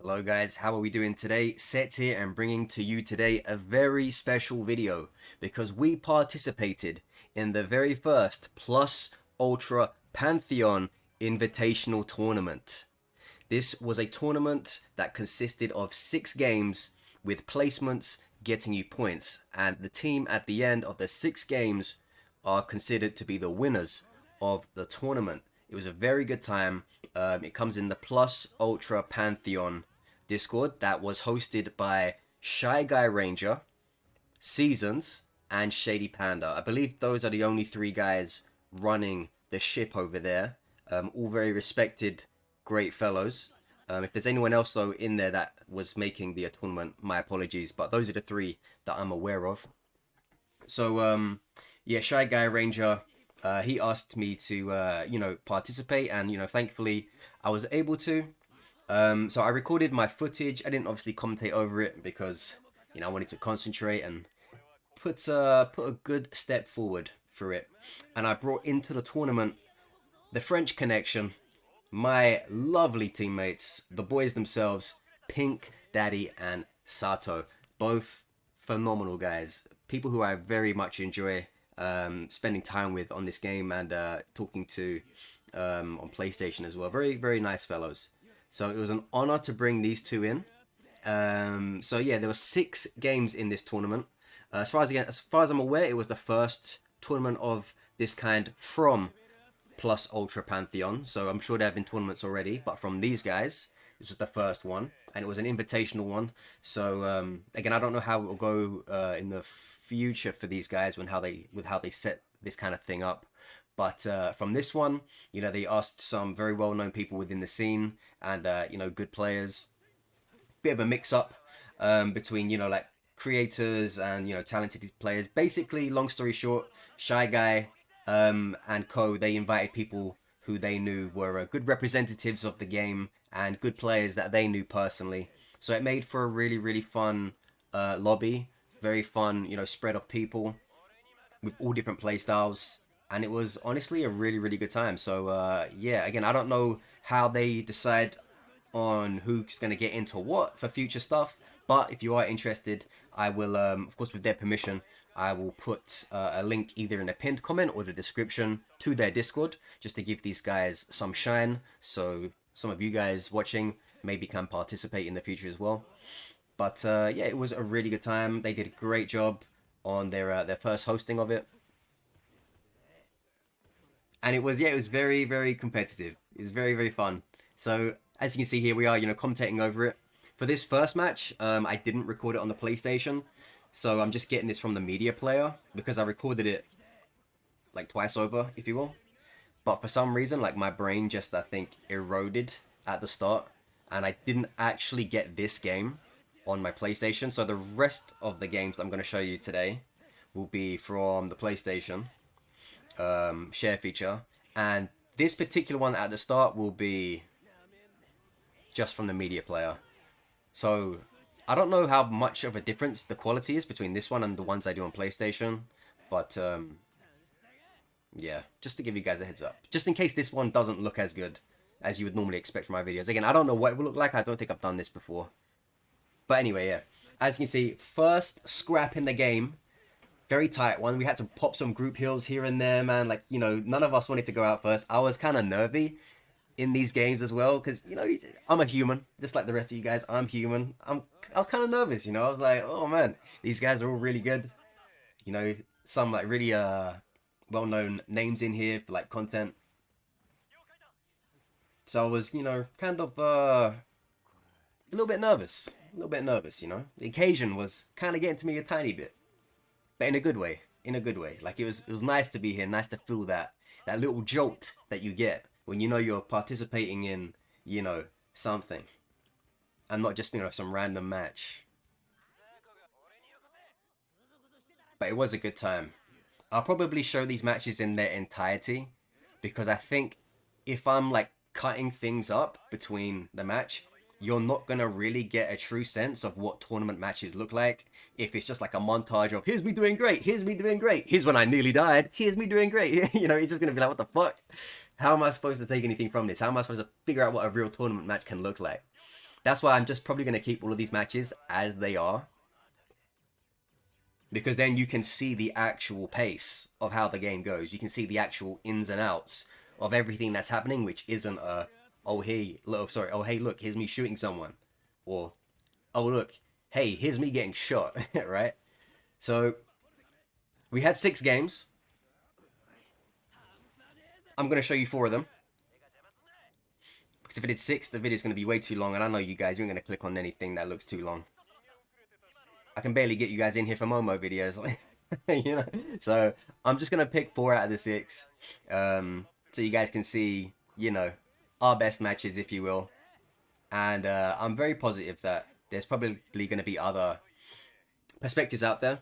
Hello guys, how are we doing today? Set here and bringing to you today a very special video because we participated in the very first Plus Ultra Pantheon Invitational Tournament. This was a tournament that consisted of 6 games with placements getting you points, and the team at the end of the 6 games are considered to be the winners of the tournament. It was a very good time. It comes in the Plus Ultra Pantheon Discord that was hosted by Shy Guy Ranger, Seasons, and Shady Panda. I believe those are the only 3 guys running the ship over there. All very respected, great fellows. If there's anyone else though in there that was making the tournament, my apologies, but those are the 3 that I'm aware of. So yeah, Shy Guy Ranger, he asked me to participate, and thankfully I was able to. So I recorded my footage. I didn't obviously commentate over it because I wanted to concentrate and put a good step forward for it. And I brought into the tournament the French connection, my lovely teammates, the boys themselves, Pink, Daddy, and Saatooh. Both phenomenal guys. People who I very much enjoy spending time with on this game and talking to on PlayStation as well. Very, very nice fellows. So it was an honor to bring these 2 in. So yeah, there were 6 games in this tournament. As far as I'm aware, it was the first tournament of this kind from Plus Ultra Pantheon. So I'm sure there have been tournaments already, but from these guys, this was the first one, and it was an invitational one. So again, I don't know how it will go in the future for these guys with how they set this kind of thing up. But from this one, they asked some very well-known people within the scene and, good players. Bit of a mix-up between, like creators and, talented players. Basically, long story short, Shy Guy and co, they invited people who they knew were good representatives of the game and good players that they knew personally. So it made for a really, really fun lobby. Very fun, spread of people with all different play styles, and it was honestly a really, really good time. So yeah, again, I don't know how they decide on who's going to get into what for future stuff, but if you are interested, I will of course, with their permission, I will put a link either in a pinned comment or the description to their Discord, just to give these guys some shine, so some of you guys watching maybe can participate in the future as well. But yeah, it was a really good time. They did a great job on their first hosting of it, and it was very, very competitive. It was very, very fun. So as you can see here, we are commentating over it. For this first match, I didn't record it on the PlayStation, so I'm just getting this from the media player because I recorded it like twice over, if you will. But for some reason, like, my brain just, I think, eroded at the start, and I didn't actually get this game on my PlayStation. So the rest of the games that I'm going to show you today will be from the PlayStation share feature, and this particular one at the start will be just from the media player. So I don't know how much of a difference the quality is between this one and the ones I do on PlayStation, but yeah, just to give you guys a heads up, just in case this one doesn't look as good as you would normally expect from my videos. Again, I don't know what it will look like. I don't think I've done this before. But anyway, yeah, as you can see, first scrap in the game, very tight one. We had to pop some group heals here and there, man. Like, none of us wanted to go out first. I was kind of nervy in these games as well, because, I'm a human, just like the rest of you guys. I'm human. I was kind of nervous, I was like, oh man, these guys are all really good. Some like really well-known names in here for like content. So I was, kind of a little bit nervous. A little bit nervous, The occasion was kind of getting to me a tiny bit, but in a good way. In a good way. Like, it was nice to be here, nice to feel that little jolt that you get when you're participating in, something, and not just, some random match. But it was a good time. I'll probably show these matches in their entirety, because I think if I'm like cutting things up between the match, you're not gonna really get a true sense of what tournament matches look like if it's just like a montage of here's me doing great, here's me doing great, here's when I nearly died, here's me doing great. It's just gonna be like, what the fuck? How am I supposed to take anything from this? How am I supposed to figure out what a real tournament match can look like? That's why I'm just probably going to keep all of these matches as they are. Because then you can see the actual pace of how the game goes. You can see the actual ins and outs of everything that's happening, which isn't a, oh hey, sorry, oh hey, look, here's me shooting someone, or oh look, hey, here's me getting shot, right? So we had 6 games. I'm gonna show you 4 of them because if I did 6, the video's gonna be way too long, and I know you guys, you're gonna click on anything that looks too long. I can barely get you guys in here for Momo videos, you know. So I'm just gonna pick 4 out of the 6, so you guys can see, you know, our best matches, if you will. And I'm very positive that there's probably gonna be other perspectives out there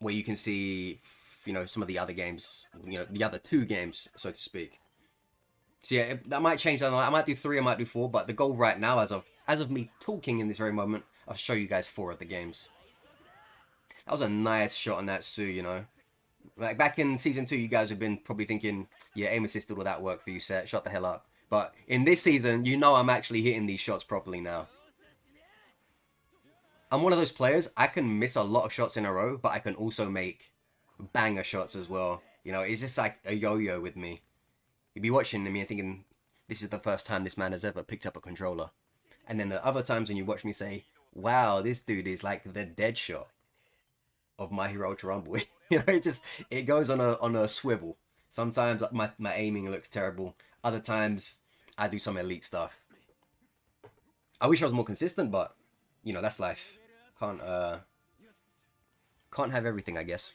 where you can see, you know, some of the other games, you know, the other 2 games, so to speak. So yeah, that might change. I might do 3, I might do 4, but the goal right now, as of me talking in this very moment, I'll show you guys 4 of the games. That was a nice shot on that Saatooh, you know. Like back in season 2, you guys have been probably thinking, yeah, aim assisted, all that work for you, Set. Shut the hell up. But in this season, you know I'm actually hitting these shots properly now. I'm one of those players, I can miss a lot of shots in a row, but I can also make banger shots as well. You know, it's just like a yo-yo with me. You'd be watching me and thinking, this is the first time this man has ever picked up a controller. And then the other times when you watch me say, wow, this dude is like the dead shot of My Hero Ultra Rumble. You know, it goes on a swivel. Sometimes my aiming looks terrible. Other times I do some elite stuff. I wish I was more consistent, but you know, that's life. Can't have everything, I guess.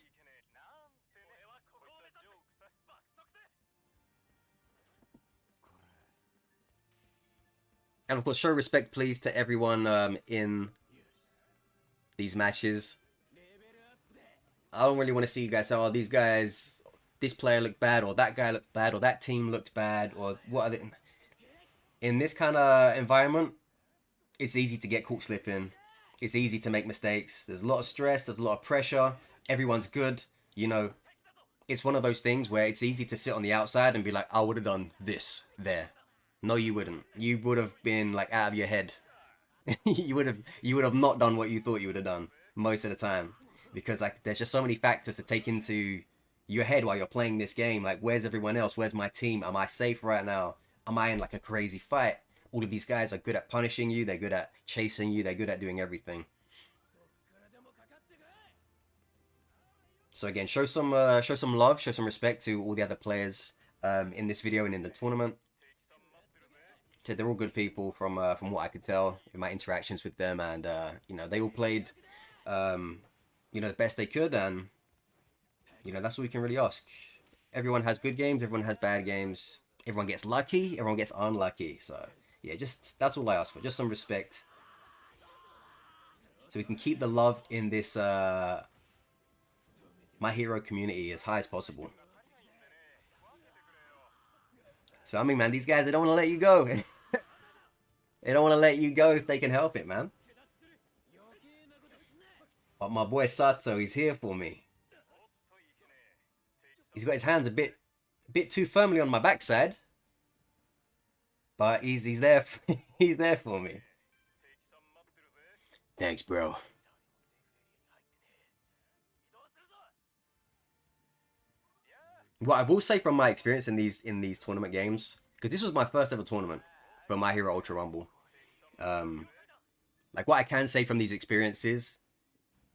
And of course, show respect, please, to everyone in these matches. I don't really want to see you guys say, oh, these guys, this player looked bad, or that guy looked bad, or that team looked bad, or what are they? In this kind of environment, it's easy to get caught slipping. It's easy to make mistakes. There's a lot of stress. There's a lot of pressure. Everyone's good. You know, it's one of those things where it's easy to sit on the outside and be like, I would have done this there. No, you wouldn't. You would have been like out of your head. you would have not done what you thought you would have done most of the time, because like there's just so many factors to take into your head while you're playing this game. Like, where's everyone else? Where's my team? Am I safe right now? Am I in like a crazy fight? All of these guys are good at punishing you. They're good at chasing you. They're good at doing everything. So again, show some love, show some respect to all the other players in this video and in the tournament. So they're all good people from what I could tell in my interactions with them, and you know, they all played you know, the best they could, and you know, that's all we can really ask. Everyone has good games, everyone has bad games, everyone gets lucky, everyone gets unlucky. So yeah, just that's all I ask for, just some respect, so we can keep the love in this My Hero community as high as possible. So I mean, man, these guys, they don't want to let you go. They don't want to let you go if they can help it, man. But my boy Saatooh, he's here for me. He's got his hands a bit too firmly on my backside, but he's there. He's there for me. Thanks, bro. What I will say from my experience in these tournament games, because this was my first ever tournament for My Hero Ultra Rumble. Like what I can say from these experiences,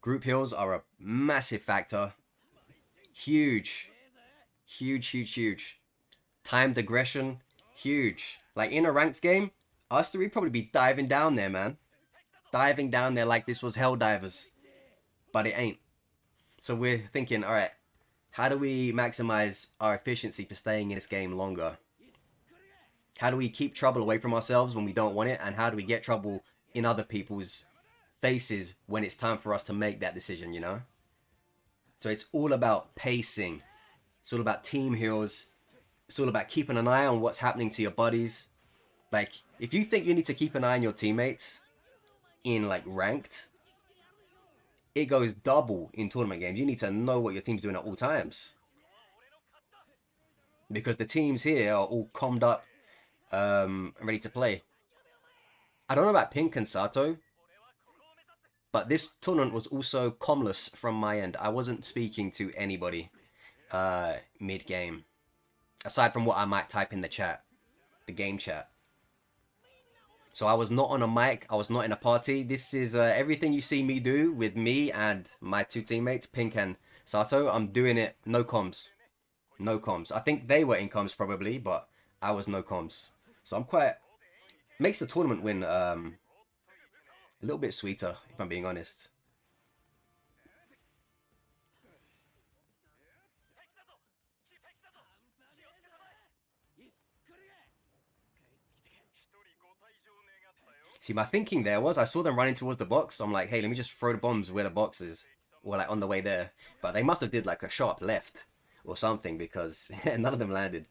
group heals are a massive factor. Huge, huge, huge, huge. Timed aggression, huge. Like in a ranked game, us three probably be diving down there, man. Diving down there like this was Helldivers, but it ain't. So we're thinking, all right, how do we maximize our efficiency for staying in this game longer? How do we keep trouble away from ourselves when we don't want it? And how do we get trouble in other people's faces when it's time for us to make that decision, you know? So it's all about pacing. It's all about team heals. It's all about keeping an eye on what's happening to your buddies. Like, if you think you need to keep an eye on your teammates in, like, ranked, it goes double in tournament games. You need to know what your team's doing at all times. Because the teams here are all calmed up, ready to play. I don't know about Pink and Saatooh, but this tournament was also comless from my end. I wasn't speaking to anybody mid-game, aside from what I might type in the chat, the game chat. So I was not on a mic, I was not in a party. This is everything you see me do with me and my two teammates, Pink and Saatooh. I'm doing it no comms. No comms. I think they were in comms probably, but I was no comms. So I'm quite... Makes the tournament win a little bit sweeter, if I'm being honest. See, my thinking there was, I saw them running towards the box. So I'm like, hey, let me just throw the bombs where the box is. Or like on the way there. But they must have did like a sharp left or something because none of them landed.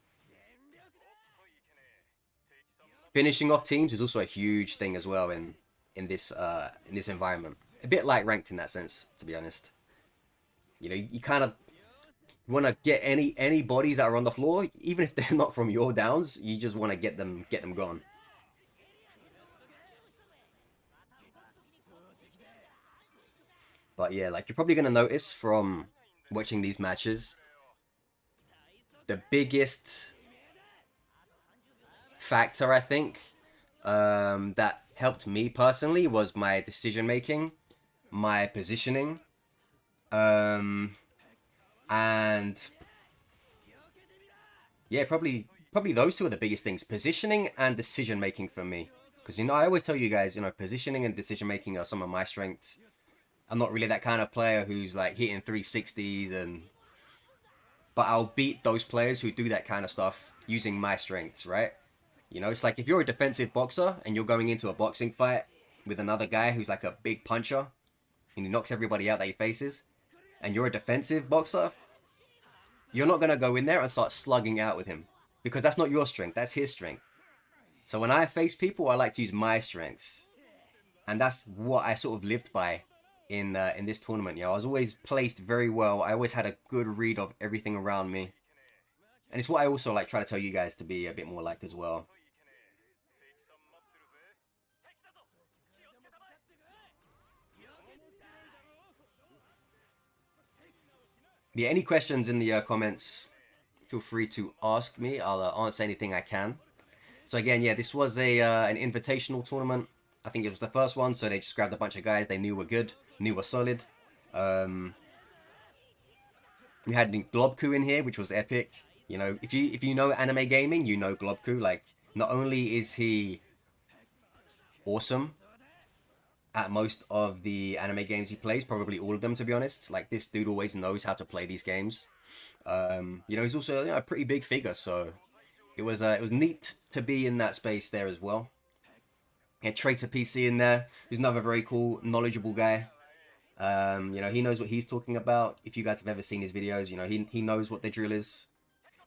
Finishing off teams is also a huge thing as well in this environment. A bit like ranked in that sense, to be honest. You know, you kind of want to get any bodies that are on the floor, even if they're not from your downs. You just want to get them gone. But yeah, like you're probably gonna notice from watching these matches, the biggest factor I think that helped me personally was my decision making, my positioning, and yeah, probably those two are the biggest things: positioning and decision making for me. Because you know, I always tell you guys, you know, positioning and decision making are some of my strengths. I'm not really that kind of player who's like hitting 360s and but I'll beat those players who do that kind of stuff using my strengths, right? You know, it's like if you're a defensive boxer and you're going into a boxing fight with another guy who's like a big puncher and he knocks everybody out that he faces, and you're a defensive boxer, you're not going to go in there and start slugging out with him because that's not your strength, that's his strength. So when I face people, I like to use my strengths. And that's what I sort of lived by in this tournament. You know, I was always placed very well. I always had a good read of everything around me. And it's what I also like try to tell you guys to be a bit more like as well. Yeah, any questions in the comments, feel free to ask me. I'll answer anything I can. So again, yeah, this was a an invitational tournament. I think it was the first one, so they just grabbed a bunch of guys they knew were good, knew were solid. We had Globku in here, which was epic. You know, if you know anime gaming, you know Globku. Like, not only is he awesome at most of the anime games he plays, probably all of them to be honest. Like, this dude always knows how to play these games. You know, he's also, you know, a pretty big figure, so it was neat to be in that space there as well. Yeah, Traitor PC in there, who's another very cool, knowledgeable guy. You know, he knows what he's talking about. If you guys have ever seen his videos, you know, he knows what the drill is.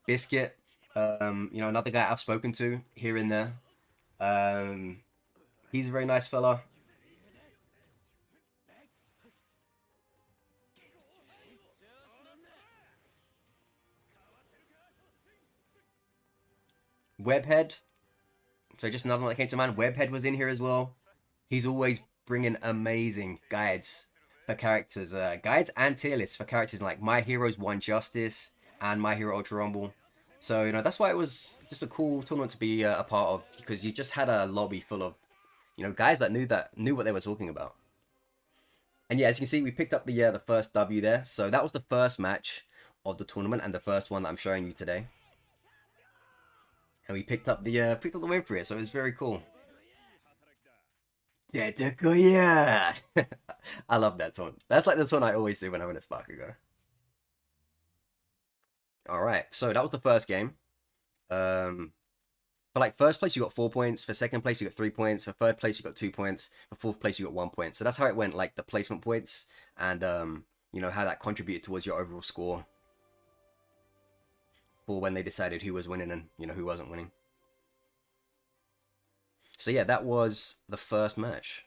Biscuit, you know, another guy I've spoken to here and there. He's a very nice fella. Webhead, so just another one that came to mind. Webhead was in here as well. He's always bringing amazing guides for characters, guides and tier lists for characters like My Heroes One Justice and My Hero Ultra Rumble. So you know that's why it was just a cool tournament to be a part of because you just had a lobby full of, you know, guys that knew what they were talking about. And yeah, as you can see, we picked up the first W there. So that was the first match of the tournament and the first one that I'm showing you today. And we picked up the win for it, so it was very cool. Deku, yeah. I love that tone. That's like the tone I always do when I'm in a Sparkago. Alright, so that was the first game. For like first place you got 4 points, for second place you got 3 points, for third place you got 2 points, for fourth place you got 1 point. So that's how it went, like the placement points and you know, how that contributed towards your overall score for when they decided who was winning and, you know, who wasn't winning. So yeah, that was the first match.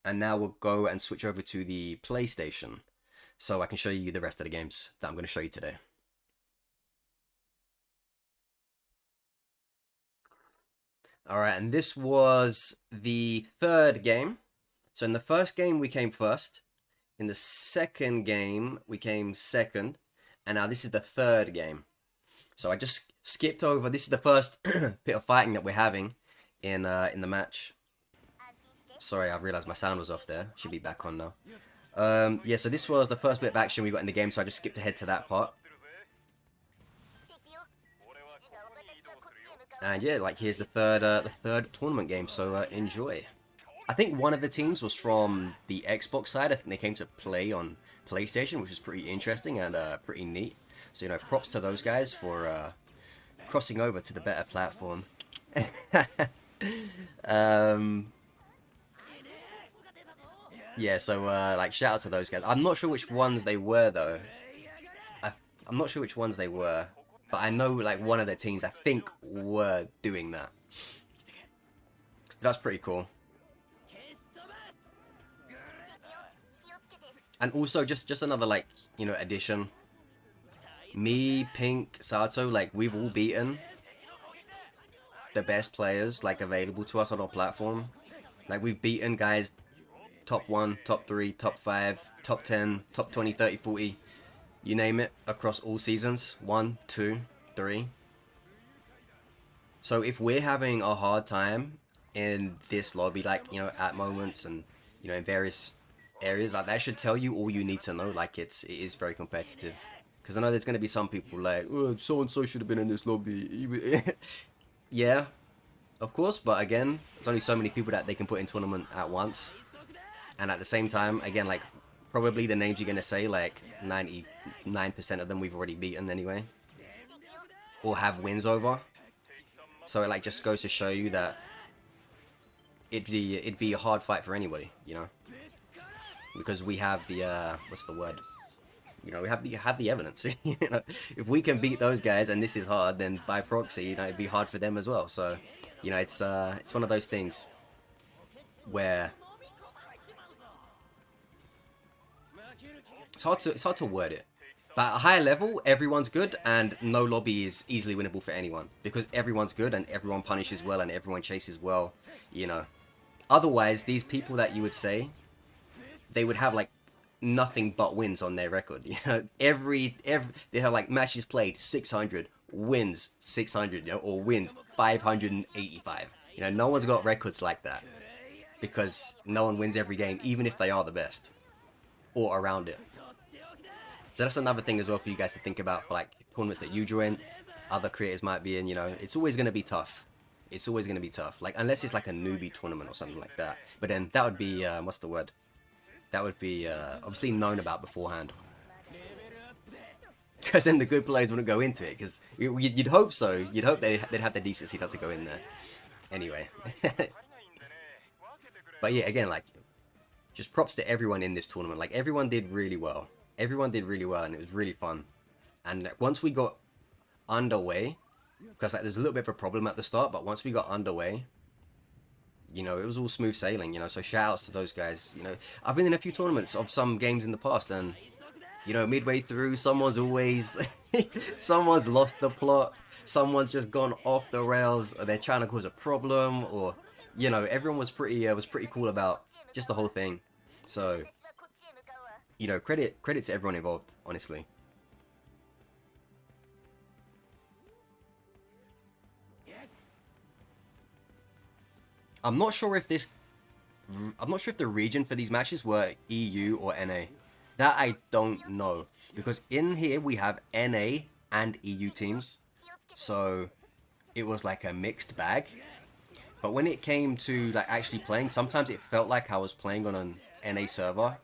And now we'll go and switch over to the PlayStation so I can show you the rest of the games that I'm going to show you today. Alright, and this was the third game. So in the first game, we came first. In the second game, we came second. And now this is the third game. So I just skipped over. This is the first bit of fighting that we're having in the match. Sorry, I realized my sound was off there. Should be back on now. Yeah, so this was the first bit of action we got in the game, so I just skipped ahead to that part. And yeah, like here's the third tournament game, so enjoy. I think one of the teams was from the Xbox side. I think they came to play on PlayStation, which is pretty interesting and pretty neat. So, you know, props to those guys for crossing over to the better platform. Yeah, so like shout out to those guys. I'm not sure which ones they were though. I'm not sure which ones they were, but I know like one of the teams I think were doing that. That's pretty cool. And also just another like, you know, addition. Me, Pink, Saatooh, like we've all beaten the best players like available to us on our platform. Like we've beaten guys top 1, top 3, top 5, top 10, top 20, 30, 40, you name it, across all seasons. 1, 2, 3. So if we're having a hard time in this lobby, like, you know, at moments and, you know, in various areas, like that should tell you all you need to know. Like it is very competitive. Because I know there's going to be some people like, oh, so-and-so should have been in this lobby. Yeah, of course, but again, there's only so many people that they can put in tournament at once. And at the same time, again, like, probably the names you're going to say, like, 99% of them we've already beaten anyway. Or have wins over. So it, like, just goes to show you that it'd be a hard fight for anybody, you know? Because we have the, what's the word? You know, we have the evidence. You know, if we can beat those guys and this is hard, then by proxy, you know, it'd be hard for them as well. So, you know, it's one of those things where it's hard to word it. But at a higher level, everyone's good and no lobby is easily winnable for anyone because everyone's good and everyone punishes well and everyone chases well, you know. Otherwise, these people that you would say, they would have like nothing but wins on their record. You know, every they have like matches played 600, wins 600, you know, or wins 585. You know, no one's got records like that because no one wins every game, even if they are the best or around it. So that's another thing as well for you guys to think about for like tournaments that you join, other creators might be in. You know, it's always going to be tough. It's always going to be tough. Like unless it's like a newbie tournament or something like that. But then that would be what's the word? That would be obviously known about beforehand. Because then the good players wouldn't go into it. Because you'd hope so. You'd hope they'd have the decency not to go in there. Anyway. But yeah, again, like, just props to everyone in this tournament. Like, everyone did really well. Everyone did really well, and it was really fun. And once we got underway, because like there's a little bit of a problem at the start, but once we got underway, you know, it was all smooth sailing, you know, so shout outs to those guys. You know, I've been in a few tournaments of some games in the past and, you know, midway through, someone's always, someone's lost the plot, someone's just gone off the rails, or they're trying to cause a problem, or, you know, everyone was pretty cool about just the whole thing. So, you know, credit to everyone involved, honestly. I'm not sure if the region for these matches were EU or NA. That I don't know. Because in here we have NA and EU teams. So it was like a mixed bag. But when it came to like actually playing, sometimes it felt like I was playing on an NA server.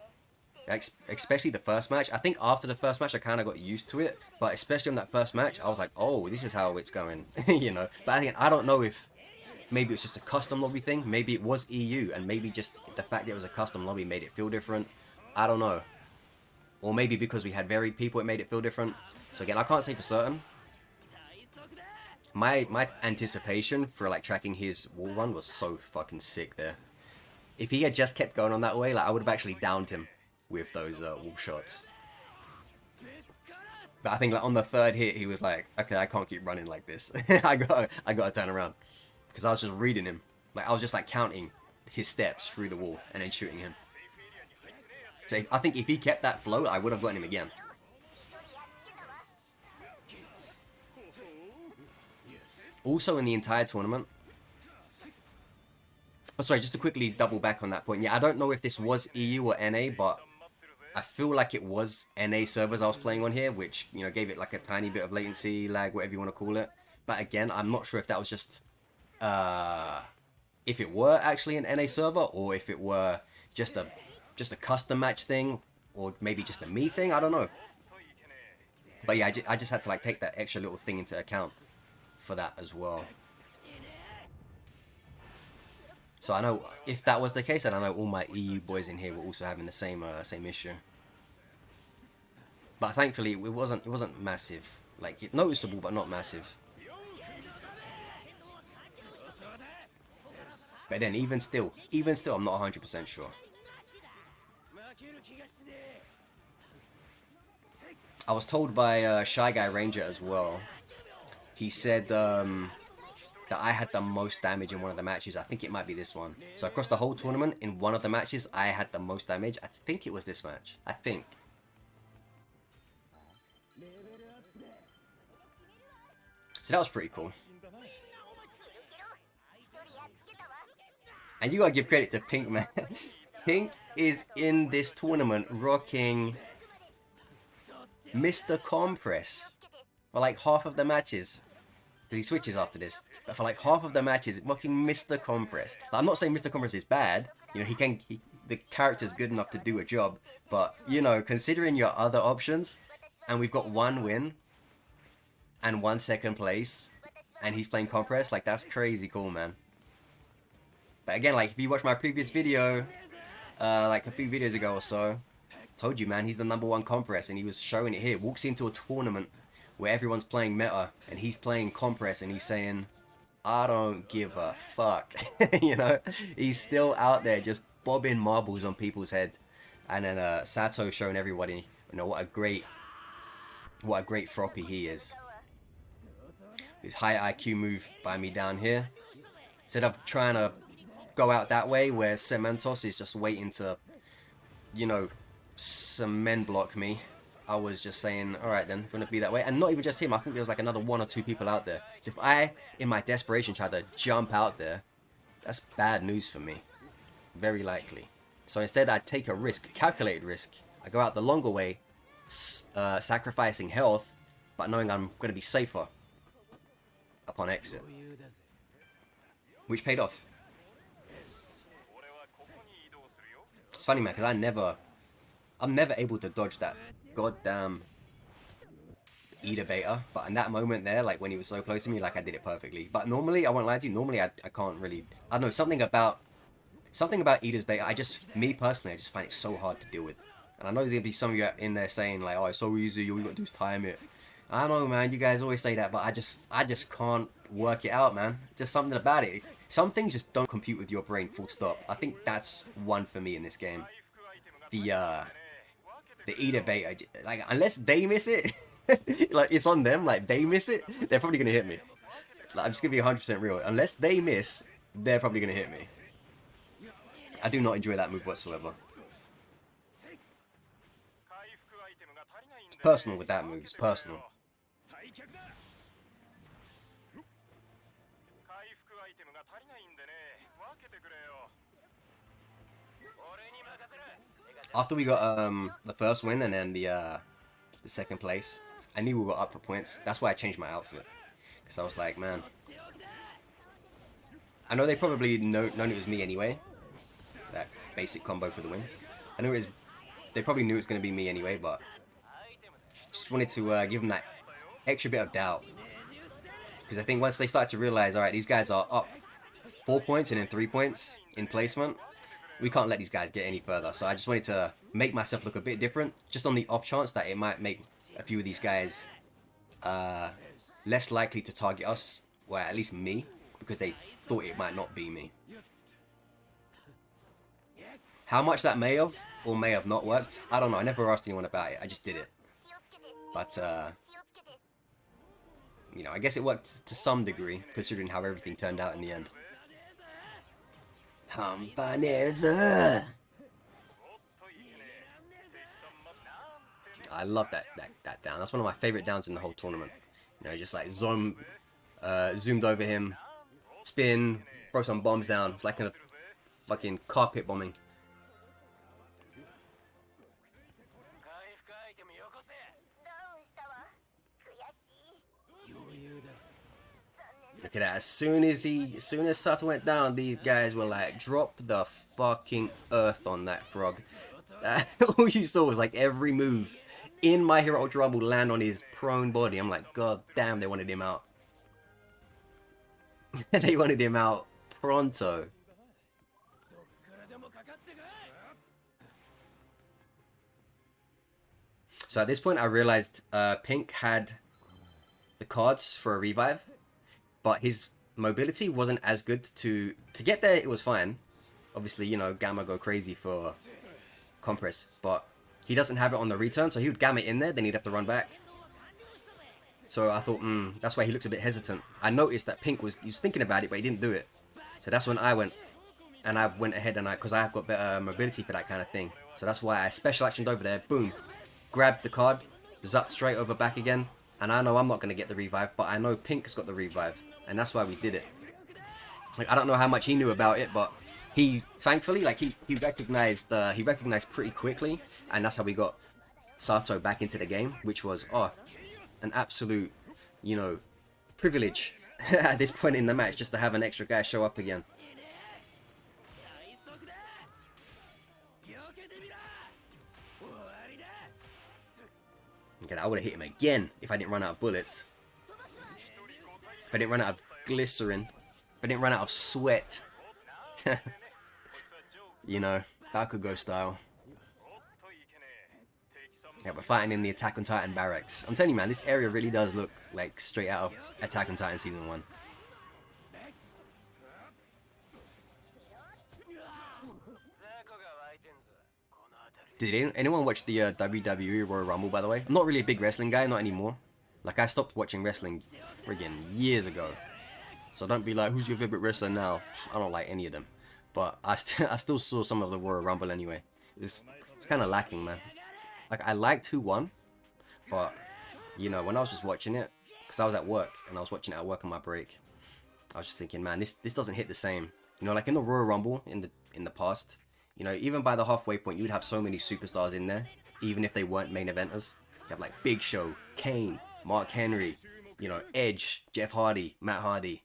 Especially the first match. I think after the first match I kind of got used to it. But especially on that first match, I was like, oh, this is how it's going. You know. But again, I don't know if maybe it's just a custom lobby thing. Maybe it was EU, and maybe just the fact that it was a custom lobby made it feel different. I don't know. Or maybe because we had varied people, it made it feel different. So again, I can't say for certain. My anticipation for like tracking his wall run was so fucking sick there. If he had just kept going on that way, like I would have actually downed him with those wall shots. But I think like on the third hit, he was like, okay, I can't keep running like this. I gotta turn around. because I was just reading him. Like I was just like counting his steps through the wall and then shooting him. So I think if he kept that flow, I would have gotten him again. Also in the entire tournament. Oh, sorry, just to quickly double back on that point. Yeah, I don't know if this was EU or NA, but I feel like it was NA servers I was playing on here, which, you know, gave it like a tiny bit of latency, lag, whatever you want to call it. But again, I'm not sure if that was just, if it were actually an NA server, or if it were just a custom match thing, or maybe just a me thing, I don't know. But yeah, I just had to like take that extra little thing into account for that as well. So I know if that was the case, then I know all my EU boys in here were also having the same issue. But thankfully, it wasn't massive. Like noticeable, but not massive. But then even still, I'm not 100% sure. I was told by Shy Guy Ranger as well. He said that I had the most damage in one of the matches. I think it might be this one. So across the whole tournament, in one of the matches, I had the most damage. I think it was this match. I think. So that was pretty cool. And you gotta give credit to Pink, man. Pink is in this tournament rocking Mr. Compress for like half of the matches. Because he switches after this. But for like half of the matches, rocking Mr. Compress. Like, I'm not saying Mr. Compress is bad. You know, the character's good enough to do a job. But, you know, considering your other options, and we've got 1 win and 1 second place, and he's playing Compress, like, that's crazy cool, man. But again, like, if you watch my previous video, like a few videos ago or so, told you, man, he's the #1 Compress, and he was showing it here. Walks into a tournament where everyone's playing meta, and he's playing Compress, and he's saying, I don't give a fuck. You know, he's still out there just bobbing marbles on people's head. And then Saatooh showing everybody, you know, what a great froppy he is. This high IQ move by me down here. Instead of trying to go out that way where Cementos is just waiting to, you know, cement block me, I was just saying, alright then, gonna be that way. And not even just him, I think there was like another 1 or 2 people out there. So if I, in my desperation, tried to jump out there, that's bad news for me. Very likely. So instead, I take a risk, calculated risk. I go out the longer way, sacrificing health, but knowing I'm gonna be safer upon exit. Which paid off. It's funny, man, because I'm never able to dodge that goddamn Ida beta, but in that moment there, like when he was so close to me, like I did it perfectly. But normally, I won't lie to you, normally I can't really, I don't know, something about Ida's beta, me personally, I just find it so hard to deal with. And I know there's gonna be some of you in there saying like, oh, it's so easy, all you gotta do is time it. I know, man, you guys always say that, but I just can't work it out, man. Just something about it. Some things just don't compute with your brain, full stop. I think that's one for me in this game. The Ida beta, like, unless they miss it, like, it's on them, like, they miss it, they're probably gonna hit me. Like, I'm just gonna be 100% real. Unless they miss, they're probably gonna hit me. I do not enjoy that move whatsoever. It's personal with that move, it's personal. After we got the first win and then the second place, I knew we were up for points. That's why I changed my outfit, because I was like, man, I know they probably known it was me anyway. That basic combo for the win. I know they probably knew it was gonna be me anyway, but just wanted to give them that extra bit of doubt, because I think once they start to realize, all right, these guys are up 4 points and then 3 points in placement, we can't let these guys get any further. So I just wanted to make myself look a bit different, just on the off chance that it might make a few of these guys less likely to target us, or at least me, because they thought it might not be me. How much that may have or may have not worked, I don't know. I never asked anyone about it. I just did it. But you know, I guess it worked to some degree, considering how everything turned out in the end. Hampaneza! I love that down. That's one of my favorite downs in the whole tournament. You know, just like zoomed over him, spin, throw some bombs down. It's like a fucking carpet bombing. Look at that. As soon as Saatooh went down, these guys were like, drop the fucking earth on that frog. All you saw was like every move in My Hero Ultra Rumble land on his prone body. I'm like, god damn, they wanted him out. They wanted him out pronto. So at this point, I realized Pink had the cards for a revive, but his mobility wasn't as good to get there. It was fine. Obviously, you know, Gamma go crazy for compress, but he doesn't have it on the return, so he would Gamma in there, then he'd have to run back. So I thought, that's why he looks a bit hesitant. I noticed that Pink was thinking about it, but he didn't do it. So that's when I went ahead and because I've got better mobility for that kind of thing. So that's why I special actioned over there, boom, grabbed the card, zapped straight over back again. And I know I'm not going to get the revive, but I know Pink's got the revive. And that's why we did it. Like, I don't know how much he knew about it, but he, thankfully, like, he recognized pretty quickly. And that's how we got Saatooh back into the game, which was, an absolute, you know, privilege at this point in the match just to have an extra guy show up again. Okay, I would have hit him again if I didn't run out of bullets. If I didn't run out of glycerin. If I didn't run out of sweat. You know, Bakugo style. Yeah, we're fighting in the Attack on Titan barracks. I'm telling you, man, this area really does look like straight out of Attack on Titan Season 1. Did anyone watch the WWE Royal Rumble, by the way? I'm not really a big wrestling guy, not anymore. Like, I stopped watching wrestling friggin' years ago. So don't be like, who's your favorite wrestler now? I don't like any of them. But I still saw some of the Royal Rumble anyway. It's kind of lacking, man. Like, I liked who won, but, you know, when I was just watching it, because I was at work, and I was watching it at work on my break, I was just thinking, man, this doesn't hit the same. You know, like in the Royal Rumble in the past, you know, even by the halfway point, you'd have so many superstars in there, even if they weren't main eventers. You have like Big Show, Kane, Mark Henry, you know, Edge, Jeff Hardy, Matt Hardy,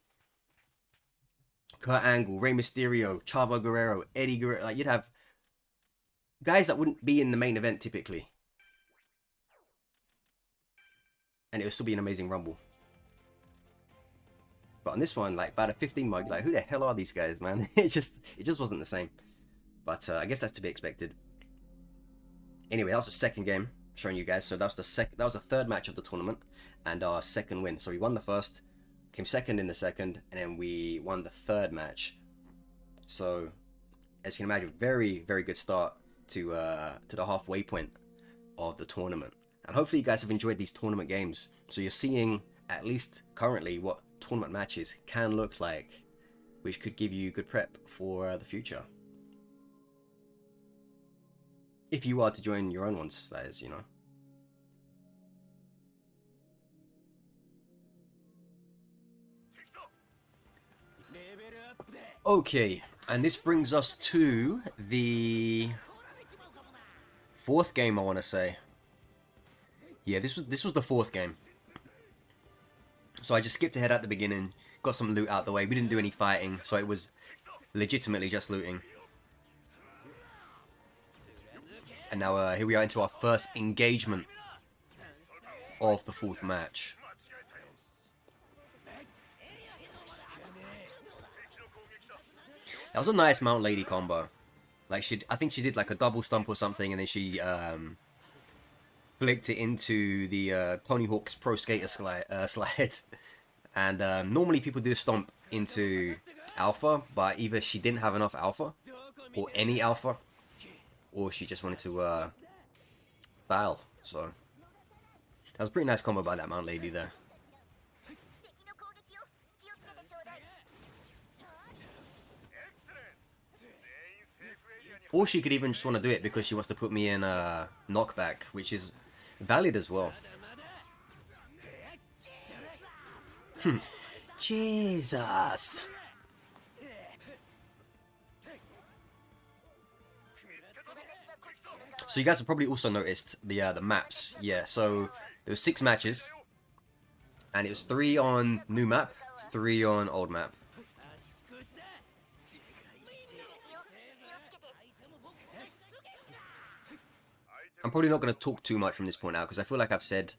Kurt Angle, Rey Mysterio, Chavo Guerrero, Eddie Guerrero. Like, you'd have guys that wouldn't be in the main event typically. And it would still be an amazing Rumble. But on this one, like, by the 15 mark, like, who the hell are these guys, man? It just wasn't the same. But I guess that's to be expected. Anyway, that was the second game showing you guys. So that was the third match of the tournament and our second win. So we won the first, came second in the second, and then we won the third match. So as you can imagine, very, very good start to the halfway point of the tournament. And hopefully you guys have enjoyed these tournament games. So you're seeing, at least currently, what tournament matches can look like, which could give you good prep for the future. If you are to join your own ones, that is, you know. Okay, and this brings us to the fourth game, I want to say. Yeah, this was the fourth game. So I just skipped ahead at the beginning, got some loot out the way. We didn't do any fighting, so it was legitimately just looting. And now here we are into our first engagement of the fourth match. That was a nice Mount Lady combo. Like, I think she did like a double stump or something, and then she flicked it into the Tony Hawk's Pro Skater slide. And normally people do stomp into alpha, but either she didn't have enough alpha, or any alpha, or she just wanted to foul. So that was a pretty nice combo by that Mount Lady there. Or she could even just want to do it because she wants to put me in a knockback, which is valid as well. Jesus. So you guys have probably also noticed the maps. Yeah, so there was 6 matches, and it was 3 on new map, 3 on old map. I'm probably not going to talk too much from this point out because I feel like I've said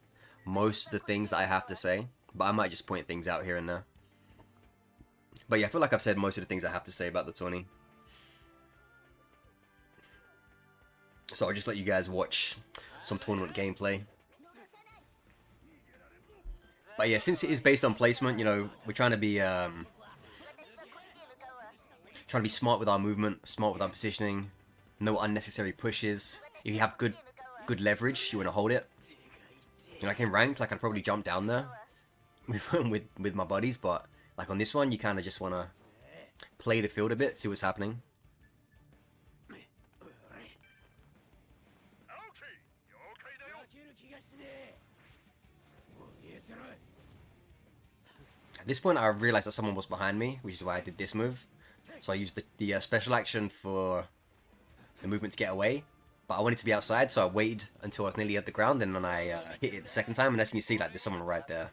most of the things that I have to say, but I might just point things out here and there. But yeah, I feel like I've said most of the things I have to say about the tourney. So I'll just let you guys watch some tournament gameplay. But yeah, since it is based on placement, you know, we're trying to be smart with our movement, smart with our positioning, no unnecessary pushes. If you have good leverage, you want to hold it. You know, like in ranked, like I'd probably jump down there with my buddies, but like on this one, you kind of just want to play the field a bit, see what's happening. At this point, I realized that someone was behind me, which is why I did this move. So I used the special action for the movement to get away, but I wanted to be outside, so I waited until I was nearly at the ground, and then I hit it the second time, and as you can see, like there's someone right there.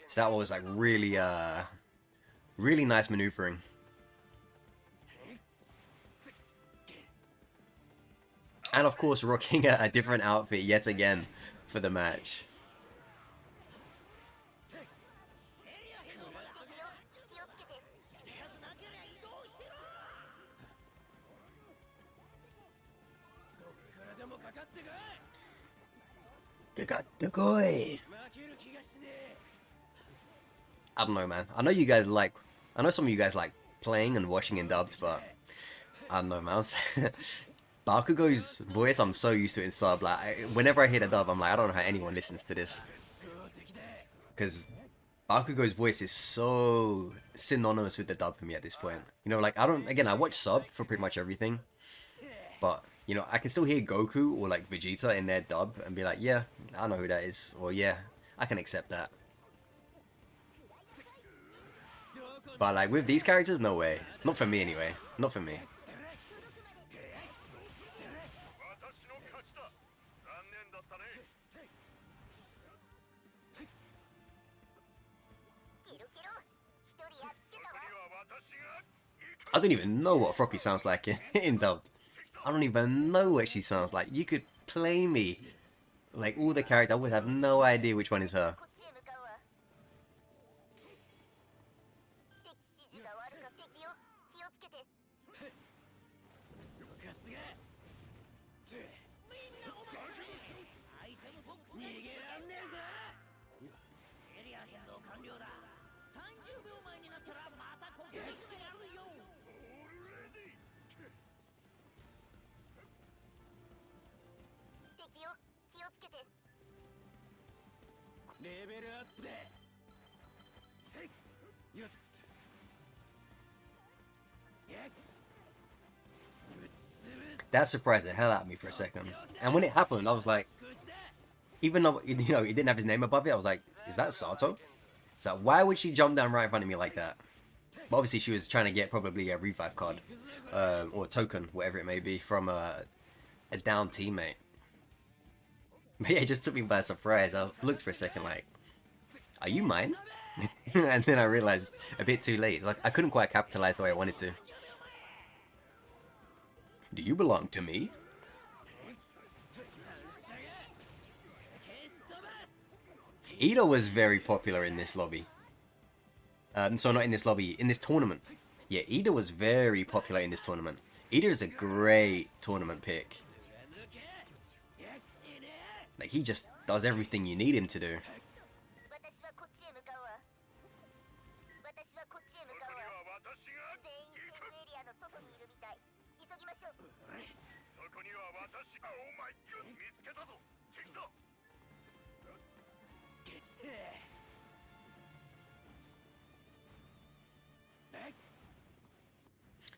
So that was like really, really nice maneuvering. And of course, rocking a different outfit yet again for the match. I don't know, man. I know some of you guys like playing and watching in dubbed, but I don't know, man. Bakugo's voice, I'm so used to it in sub. Like, whenever I hear the dub, I'm like, I don't know how anyone listens to this. Because Bakugo's voice is so synonymous with the dub for me at this point. You know, like, I watch sub for pretty much everything. But, you know, I can still hear Goku or, like, Vegeta in their dub and be like, yeah, I know who that is. Or, yeah, I can accept that. But, like, with these characters, no way. Not for me, anyway. Not for me. I don't even know what Froppy sounds like in dubbed. I don't even know what she sounds like. You could play me like all the characters, I would have no idea which one is her. That surprised the hell out of me for a second. And when it happened, I was like, even though, you know, it didn't have his name above it, I was like, is that Saatooh? So why would she jump down right in front of me like that? But obviously she was trying to get probably a revive card, or a token, whatever it may be, from a down teammate. But yeah, it just took me by surprise. I looked for a second like, are you mine? And then I realized a bit too late. Like, I couldn't quite capitalize the way I wanted to. Do you belong to me? Ida was very popular in this lobby. So not in this lobby, in this tournament. Yeah, Ida was very popular in this tournament. Ida is a great tournament pick. Like, he just does everything you need him to do.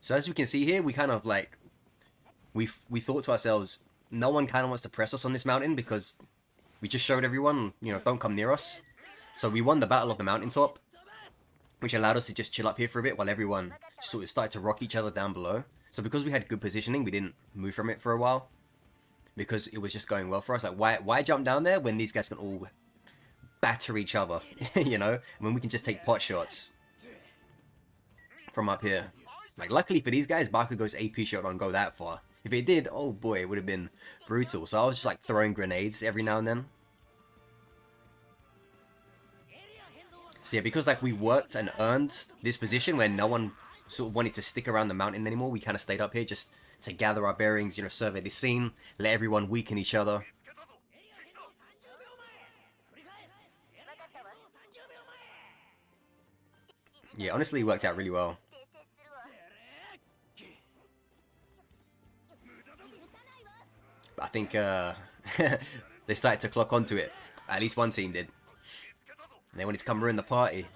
So as we can see here, we kind of like, we thought to ourselves, no one kind of wants to press us on this mountain because we just showed everyone, you know, don't come near us. So we won the battle of the mountaintop, which allowed us to just chill up here for a bit while everyone sort of started to rock each other down below. So because we had good positioning, we didn't move from it for a while because it was just going well for us. Like, why jump down there when these guys can all batter each other, you know, when we can just take pot shots from up here. Like, luckily for these guys, Bakugo's AP shot don't go that far. If it did, oh boy, it would have been brutal. So I was just like throwing grenades every now and then. So yeah, because like we worked and earned this position where no one sort of wanted to stick around the mountain anymore, we kind of stayed up here just to gather our bearings, you know, survey the scene, let everyone weaken each other. Yeah, honestly, it worked out really well. But I think they started to clock onto it. At least one team did. And they wanted to come ruin the party.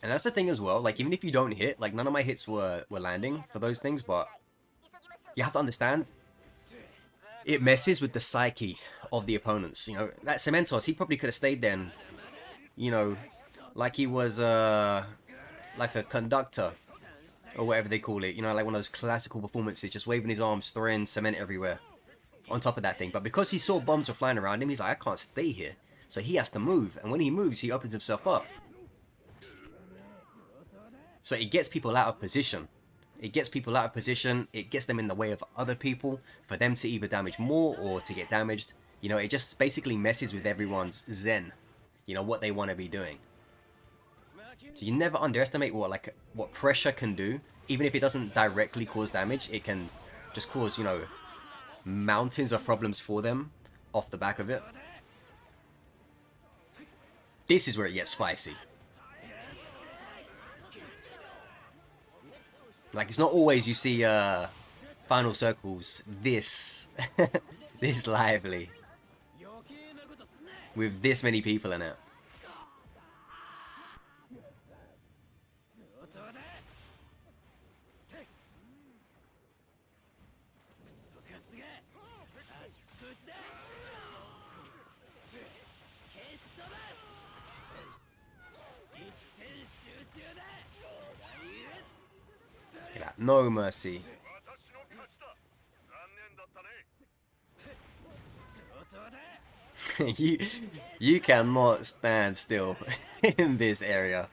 And that's the thing as well, like even if you don't hit, like none of my hits were landing for those things, but you have to understand, it messes with the psyche of the opponents. You know, that Cementos, he probably could have stayed there and, you know, like he was like a conductor or whatever they call it, you know, like one of those classical performances, just waving his arms, throwing cement everywhere on top of that thing. But because he saw bombs were flying around him, he's like, I can't stay here. So he has to move, and when he moves, he opens himself up. So it gets people out of position. It gets people out of position, it gets them in the way of other people, for them to either damage more or to get damaged. You know, it just basically messes with everyone's zen. You know, what they want to be doing. So you never underestimate what pressure can do. Even if it doesn't directly cause damage, it can just cause, you know, mountains of problems for them off the back of it. This is where it gets spicy. Like, it's not always you see final circles this this lively with this many people in it. No mercy. you cannot stand still in this area.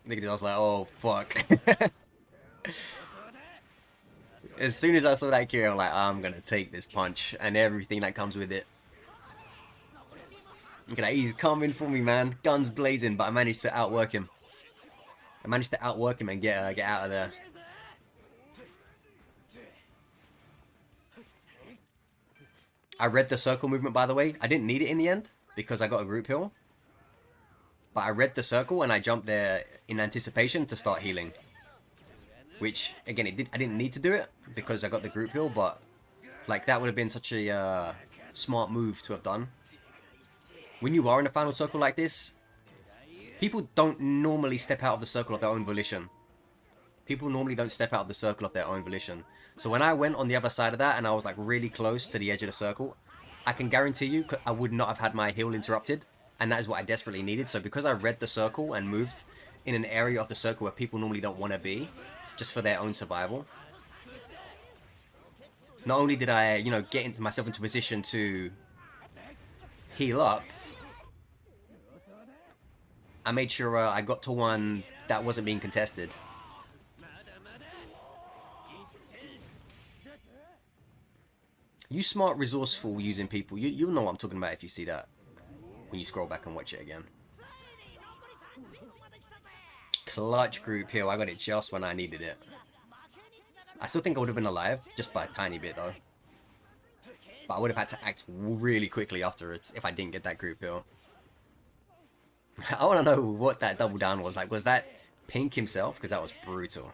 Look at this, I was like, oh fuck. As soon as I saw that Kira, I'm like, I'm gonna take this punch and everything that comes with it. Look at that, he's coming for me, man. Guns blazing, but I managed to outwork him. I managed to outwork him and get out of there. I read the circle movement, by the way. I didn't need it in the end because I got a group heal. But I read the circle and I jumped there in anticipation to start healing. Which, again, I didn't need to do it because I got the group heal, but like that would have been such a smart move to have done. When you are in a final circle like this, people don't normally step out of the circle of their own volition. People normally don't step out of the circle of their own volition. So when I went on the other side of that and I was like really close to the edge of the circle, I can guarantee you I would not have had my heal interrupted. And that is what I desperately needed. So because I read the circle and moved in an area of the circle where people normally don't want to be, just for their own survival, not only did I, you know, get myself into position to heal up, I made sure I got to one that wasn't being contested. You smart, resourceful using people. You'll know what I'm talking about if you see that when you scroll back and watch it again. Clutch group heal. I got it just when I needed it. I still think I would have been alive, just by a tiny bit though. But I would have had to act really quickly afterwards if I didn't get that group heal. I want to know what that double down was like. Was that Pink himself? Because that was brutal.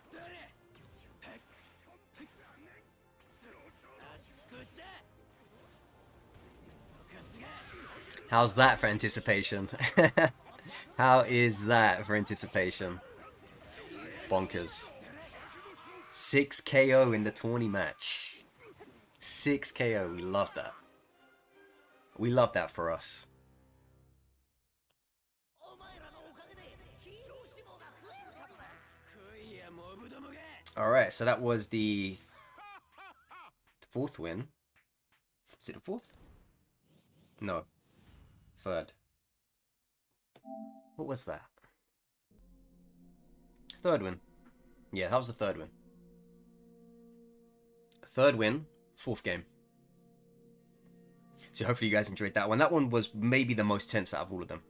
How's that for anticipation? How is that for anticipation? Bonkers. 6 KO in the tourney match. 6 KO. We love that. We love that for us. Alright, so that was the 4th win. Is it the 4th? No. 3rd. What was that? 3rd win. Yeah, that was the 3rd win. 3rd win, 4th game. So hopefully you guys enjoyed that one. That one was maybe the most tense out of all of them.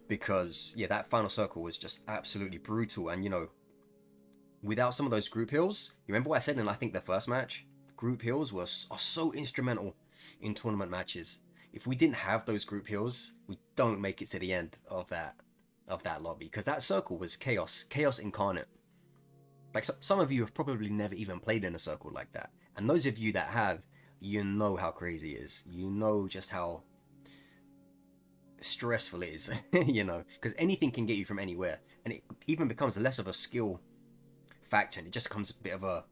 Because, yeah, that final circle was just absolutely brutal. And, you know, without some of those group heals, you remember what I said in, I think, the first match? Group heals are so instrumental in tournament matches. If we didn't have those group heals, we don't make it to the end of that lobby. Because that circle was chaos. Chaos incarnate. Like, some of you have probably never even played in a circle like that. And those of you that have, you know how crazy it is. You know just how stressful it is, you know, because anything can get you from anywhere, and it even becomes less of a skill factor, and it just becomes a bit of a,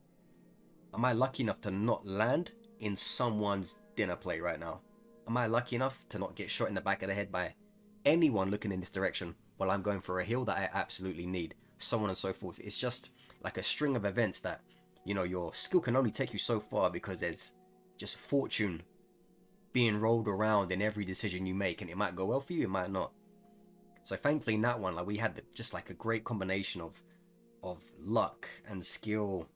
am I lucky enough to not land in someone's dinner plate right now? Am I lucky enough to not get shot in the back of the head by anyone looking in this direction while I'm going for a heal that I absolutely need? So on and so forth. It's just like a string of events that, you know, your skill can only take you so far, because there's just fortune being rolled around in every decision you make, and it might go well for you, it might not. So thankfully in that one, like, we had just like a great combination of luck and skill,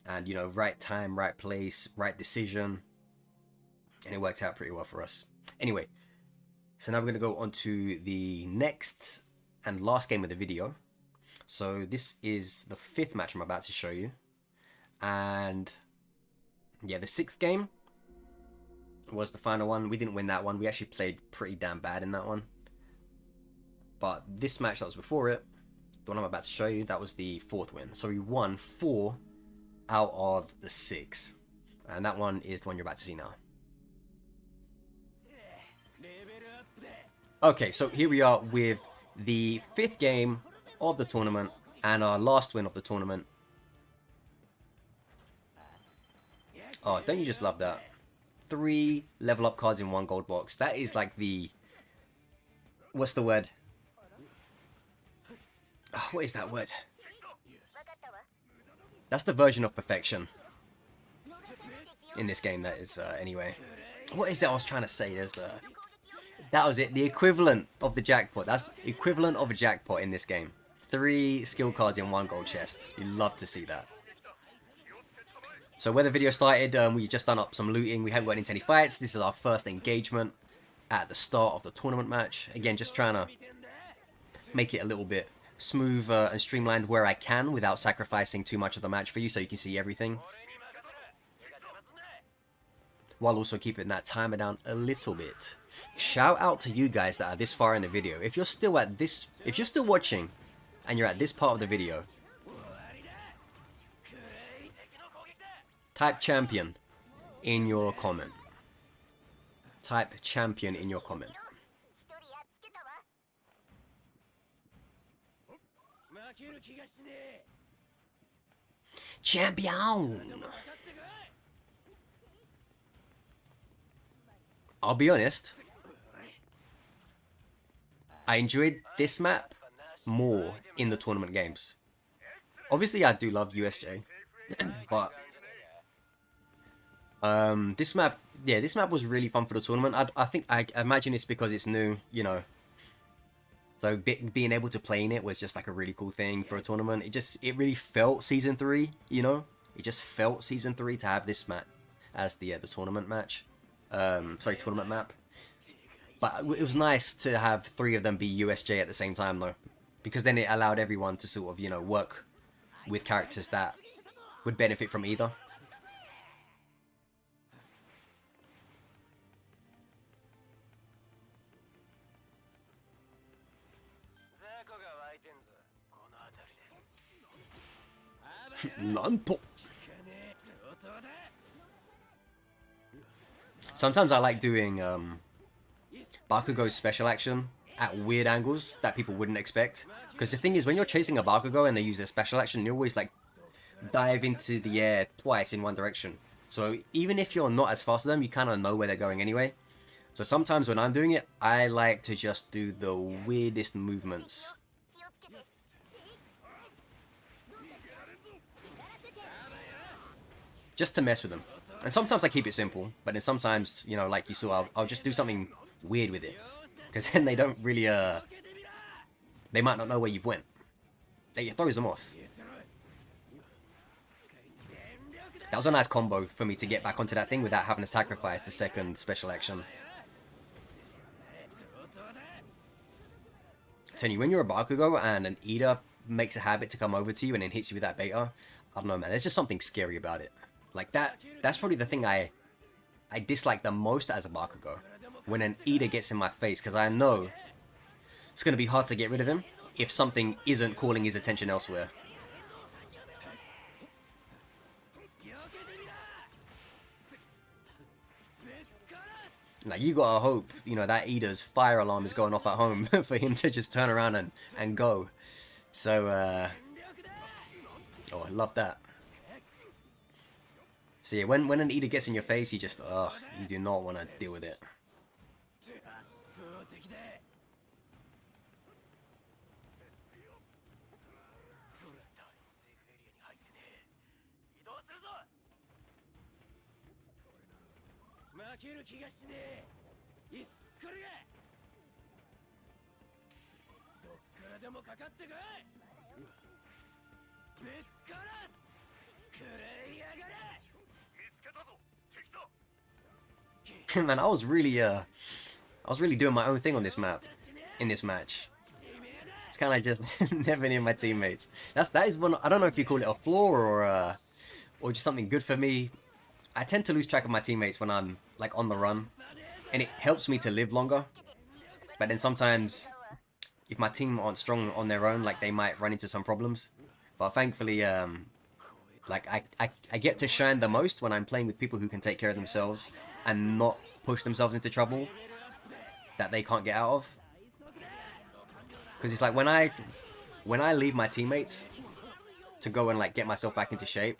and, you know, right time, right place, right decision, and it worked out pretty well for us. Anyway, so now we're going to go on to the next and last game of the video. So this is the 5th match I'm about to show you, and yeah, the 6th game was the final one. We didn't win that one. We actually played pretty damn bad in that one. But this match that was before it, the one I'm about to show you, that was the 4th win. So we won 4 out of the 6. And that one is the one you're about to see now. Okay, so here we are with the 5th game of the tournament and our last win of the tournament. Oh, don't you just love that? 3 level up cards in 1 gold box. That is like the... What's the word? Oh, what is that word? That's the version of perfection. In this game, that is, anyway. What is it I was trying to say? There's, that was it. The equivalent of the jackpot. That's the equivalent of a jackpot in this game. 3 skill cards in 1 gold chest. You love to see that. So where the video started, we just done up some looting. We haven't got into any fights. This is our first engagement at the start of the tournament match. Again, just trying to make it a little bit smoother and streamlined where I can without sacrificing too much of the match for you, so you can see everything. While also keeping that timer down a little bit. Shout out to you guys that are this far in the video. If you're still at this, if you're still watching and you're at this part of the video, type champion in your comment. Type champion in your comment. Champion! I'll be honest, I enjoyed this map more in the tournament games. Obviously I do love USJ, but this map, yeah, this map was really fun for the tournament. I imagine it's because it's new, you know. So being able to play in it was just like a really cool thing for a tournament. It really felt Season 3, you know. It just felt Season 3 to have this map as the tournament match. Sorry, tournament map. But it was nice to have 3 of them be USJ at the same time, though, because then it allowed everyone to sort of, you know, work with characters that would benefit from either. Nanto. Sometimes I like doing Bakugo's special action at weird angles that people wouldn't expect. Because the thing is, when you're chasing a Bakugo and they use their special action, they always like dive into the air twice in one direction. So even if you're not as fast as them, you kind of know where they're going anyway. So sometimes when I'm doing it, I like to just do the weirdest movements. Just to mess with them. And sometimes I keep it simple, but then sometimes, you know, like you saw, I'll just do something weird with it. Because then they don't really, they might not know where you've went. It throws them off. That was a nice combo for me to get back onto that thing without having to sacrifice the second special action. Tell you, when you're a Bakugo and an Eater makes a habit to come over to you and then hits you with that beta, I don't know, man, there's just something scary about it. Like that's probably the thing I dislike the most as a Bakugo. When an Eater gets in my face, because I know it's going to be hard to get rid of him if something isn't calling his attention elsewhere. Like, you gotta hope, you know, that Eater's fire alarm is going off at home for him to just turn around and go. So, oh, I love that. So yeah, when an Eater gets in your face, you just, you do not want to deal with it. Man, I was really doing my own thing on this map, in this match. It's kind of just never near my teammates. That is one. I don't know if you call it a flaw or just something good for me. I tend to lose track of my teammates when I'm like on the run, and it helps me to live longer. But then sometimes, if my team aren't strong on their own, like they might run into some problems. But thankfully, like I get to shine the most when I'm playing with people who can take care of themselves and not push themselves into trouble that they can't get out of. Because it's like when I leave my teammates to go and like get myself back into shape,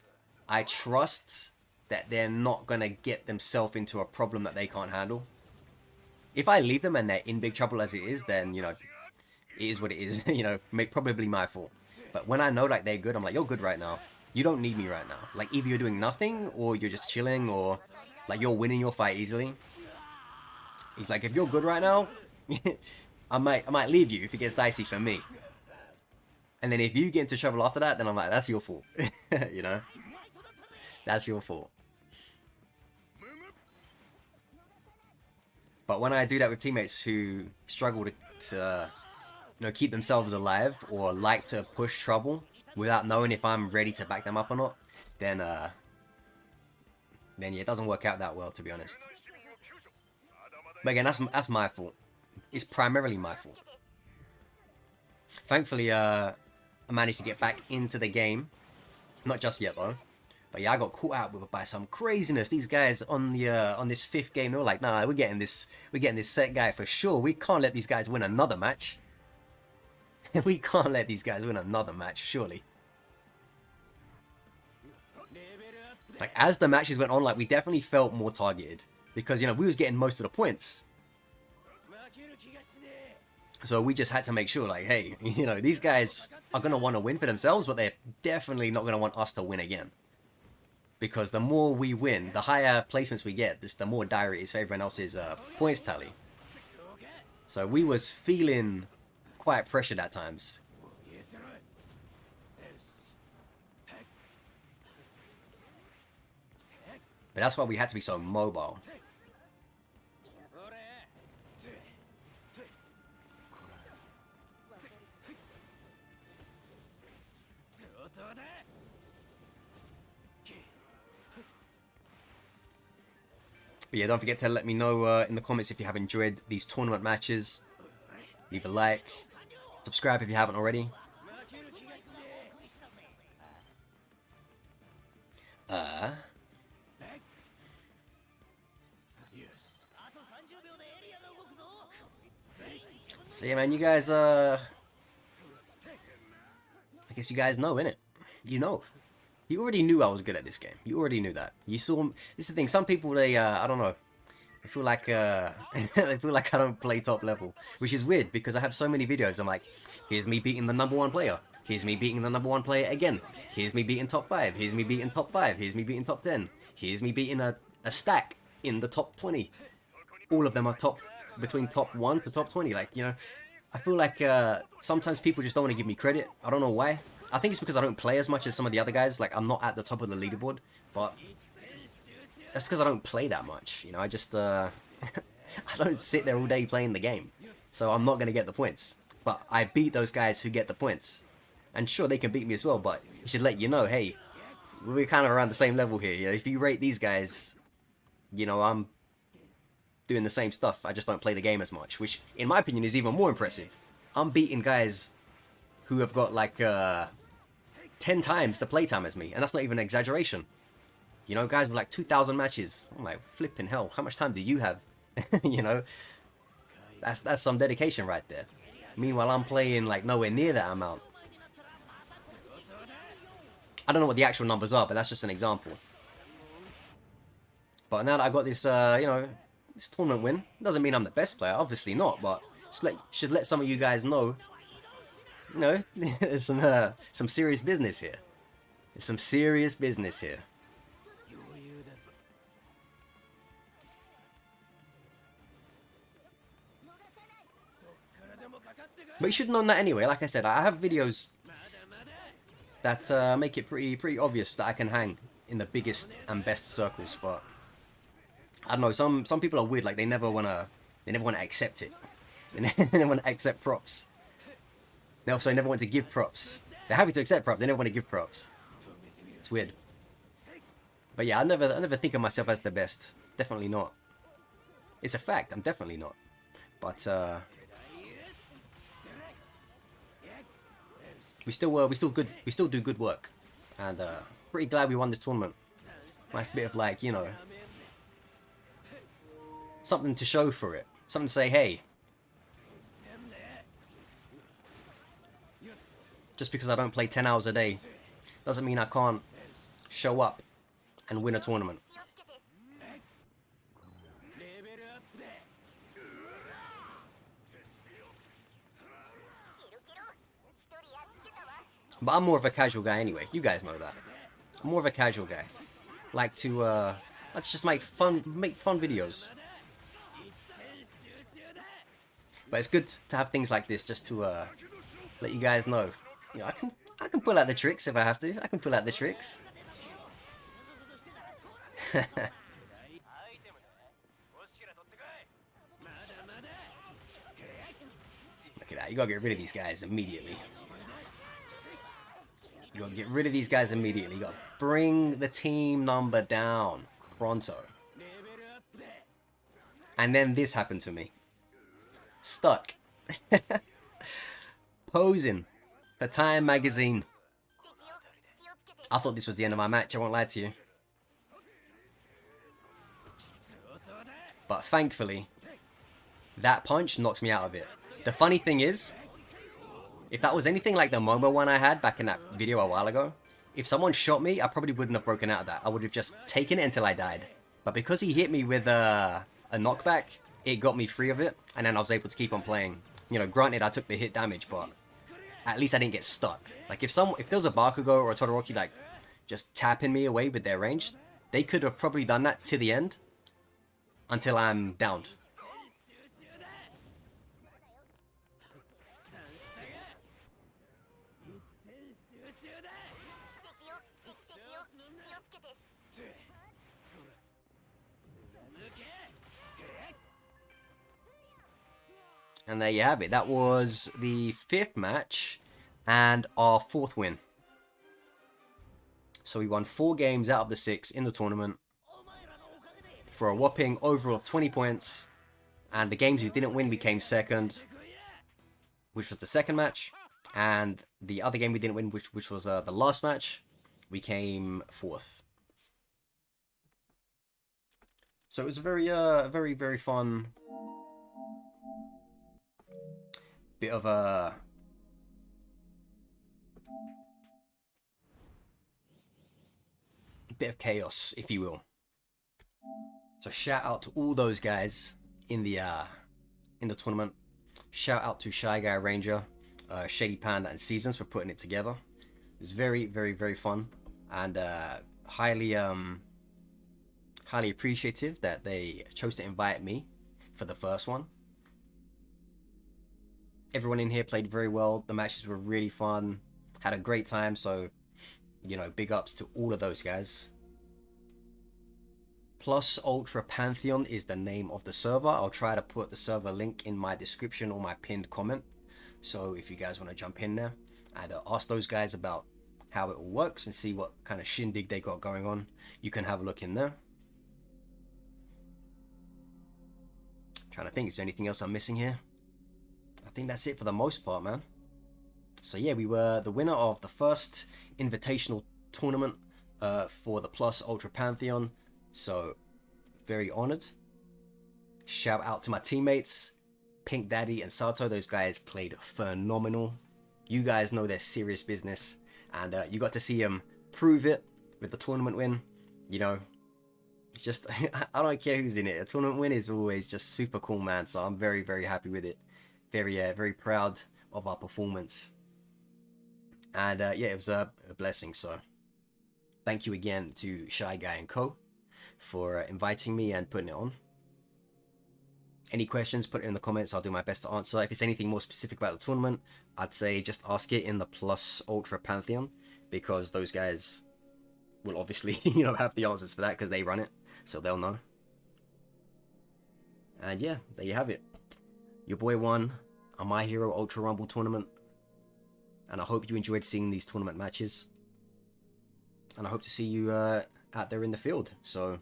I trust that they're not gonna get themselves into a problem that they can't handle. If I leave them and they're in big trouble as it is, then, you know, it is what it is. You know, probably my fault. But when I know like they're good, I'm like, you're good right now. You don't need me right now. Like, either you're doing nothing or you're just chilling, or like you're winning your fight easily. He's like, if you're good right now, I might leave you if it gets dicey for me. And then if you get into trouble after that, then I'm like, that's your fault. You know? That's your fault. But when I do that with teammates who struggle to you know, keep themselves alive or like to push trouble without knowing if I'm ready to back them up or not, then yeah, it doesn't work out that well, to be honest. But again, that's my fault. It's primarily my fault. Thankfully, I managed to get back into the game. Not just yet though. But yeah, I got caught out by some craziness. These guys on this fifth game, they were like, nah, we're getting this set guy for sure. We can't let these guys win another match. We can't let these guys win another match, surely. Like, as the matches went on, like, we definitely felt more targeted. Because, you know, we was getting most of the points. So we just had to make sure, like, hey, you know, these guys are going to want to win for themselves, but they're definitely not going to want us to win again. Because the more we win, the higher placements we get, the more dire it is for everyone else's points tally. So we was feeling quite pressured at times. But that's why we had to be so mobile. But yeah, don't forget to let me know in the comments if you have enjoyed these tournament matches. Leave a like. Subscribe if you haven't already. So yeah, man, you guys, I guess you guys know, innit? You know. You already knew I was good at this game. You already knew that. You saw. This is the thing. Some people, they, I don't know. I feel like, they feel like I don't play top level, which is weird because I have so many videos. I'm like, here's me beating the #1 player. Here's me beating the #1 player again. Here's me beating top 5. Here's me beating top 5. Here's me beating top 10. Here's me beating a stack in the top 20. All of them are between top 1 to top 20. Like, you know, I feel like sometimes people just don't want to give me credit. I don't know why. I think it's because I don't play as much as some of the other guys. Like, I'm not at the top of the leaderboard, but that's because I don't play that much. You know, I just, I don't sit there all day playing the game. So I'm not going to get the points. But I beat those guys who get the points. And sure, they can beat me as well, but it should let you know, hey, we're kind of around the same level here. You know, if you rate these guys, you know, I'm doing the same stuff. I just don't play the game as much, which, in my opinion, is even more impressive. I'm beating guys who have got, like, 10 times the playtime as me, and that's not even an exaggeration. You know, guys with, like, 2,000 matches. I'm like, flipping hell, how much time do you have? You know, that's some dedication right there. Meanwhile, I'm playing, like, nowhere near that amount. I don't know what the actual numbers are, but that's just an example. But now that I got this, you know, this tournament win, doesn't mean I'm the best player, obviously not, but should let some of you guys know, you know, there's some serious business here. There's some serious business here. But you should have known that anyway. Like I said, I have videos that make it pretty obvious that I can hang in the biggest and best circles, but I don't know, some people are weird, like they never wanna accept it. They never wanna accept props. They also never want to give props. They're happy to accept props, they never want to give props. It's weird. But yeah, I never think of myself as the best. Definitely not. It's a fact, I'm definitely not. But we still do good work. And pretty glad we won this tournament. Nice bit of, like, you know, something to show for it. Something to say, hey, just because I don't play 10 hours a day doesn't mean I can't show up and win a tournament. But I'm more of a casual guy anyway. You guys know that. I'm more of a casual guy. Like to, let's just make fun videos. But it's good to have things like this just to let you guys know. You know, I can pull out the tricks if I have to. I can pull out the tricks. Look at that. You gotta get rid of these guys immediately. You gotta get rid of these guys immediately. You gotta bring the team number down. Pronto. And then this happened to me. Stuck. Posing for Time magazine. I thought this was the end of my match, I won't lie to you. But thankfully, that punch knocks me out of it. The funny thing is, if that was anything like the Momo one I had back in that video a while ago, if someone shot me, I probably wouldn't have broken out of that. I would have just taken it until I died. But because he hit me with a knockback, it got me free of it, and then I was able to keep on playing. You know, granted I took the hit damage, but at least I didn't get stuck. Like if there was a Bakugo or a Todoroki like just tapping me away with their range, they could have probably done that to the end until I'm downed. And there you have it. That was the 5th match and our 4th win. So we won 4 games out of the 6 in the tournament for a whopping overall of 20 points. And the games we didn't win, we came 2nd, which was the 2nd match. And the other game we didn't win, which was the last match, we came 4th. So it was a very fun bit of chaos, if you will. So shout out to all those guys in the tournament. Shout out to Shy Guy Ranger, Shady Panda, and Seasons for putting it together. It was very, very, very fun, and highly appreciative that they chose to invite me for the first one. Everyone in here played very well. The matches were really fun. Had a great time. So, you know, big ups to all of those guys. Plus Ultra Pantheon is the name of the server. I'll try to put the server link in my description or my pinned comment. So if you guys want to jump in there and ask those guys about how it all works and see what kind of shindig they got going on, you can have a look in there. I'm trying to think, is there anything else I'm missing here? I think that's it for the most part, man. So yeah, we were the winner of the first Invitational tournament for the Plus Ultra Pantheon. So, very honored. Shout out to my teammates, Pink Daddy and Saatooh. Those guys played phenomenal. You guys know they're serious business. And you got to see them prove it with the tournament win. You know, it's just, I don't care who's in it. A tournament win is always just super cool, man. So I'm very, very happy with it. Very, very proud of our performance. And yeah, it was a blessing. So thank you again to Shy Guy and Co. for inviting me and putting it on. Any questions, put it in the comments. I'll do my best to answer. If it's anything more specific about the tournament, I'd say just ask it in the Plus Ultra Pantheon, because those guys will obviously, you know, have the answers for that because they run it, so they'll know. And yeah, there you have it. Your boy won a My Hero Ultra Rumble tournament, and I hope you enjoyed seeing these tournament matches. And I hope to see you out there in the field. So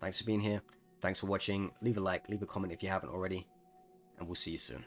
thanks for being here. Thanks for watching. Leave a like, leave a comment if you haven't already, and we'll see you soon.